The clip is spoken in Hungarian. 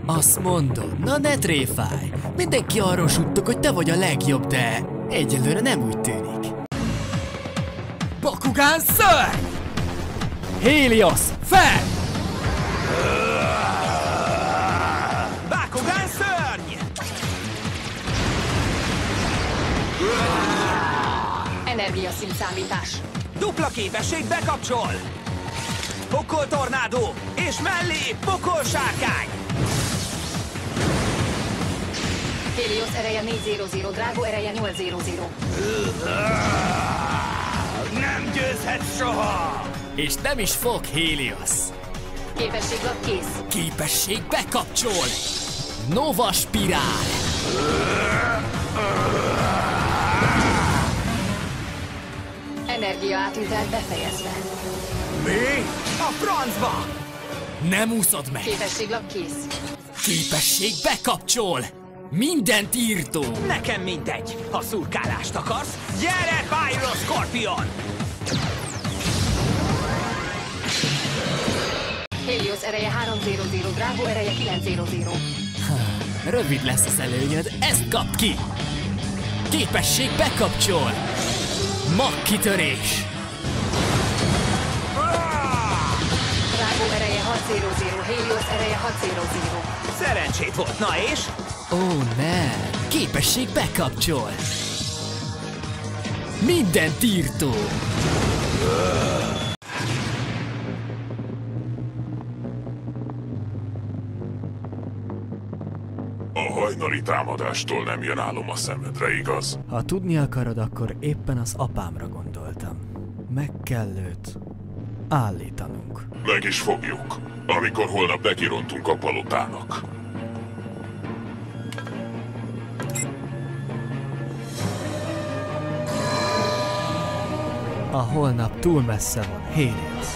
Azt mondod, na ne tréfálj! Mindenki arról suttog, hogy te vagy a legjobb, de egyelőre nem úgy tűnik. Bakugán szörny! Helios, fel! Bakugán szörny! Energiaszintszámítás. Dupla képesség bekapcsol! Pokoltornádó, és mellé pokolsárkány! Helios ereje 400, Drágo ereje 800. Nem győzhet soha! És nem is fog, Helios. Képességlap kész. Képesség bekapcsol! Nova spirál! Energia átvitelt befejezve. Mi? A francba! Nem úszod meg! Képességlap kész. Képesség bekapcsol! Mindent írtó! Nekem mindegy! Ha szurkálást akarsz, gyere, Pyro Scorpion! Helios ereje 300, Drágo ereje 900. Rövid lesz az előnyöd, ezt kapd ki! Képesség bekapcsol! Magkitörés! Drágo ereje 600, Helios ereje 600. Szerencsét volt, na és? Ó, nem! Képesség bekapcsol! Mindent írtó! A hajnali támadástól nem jön álom a szemedre, igaz? Ha tudni akarod, akkor éppen az apámra gondoltam. Meg kell őt állítanunk. Meg is fogjuk, amikor holnap nekirontunk a palotának. A holnap túl messze van, Helios.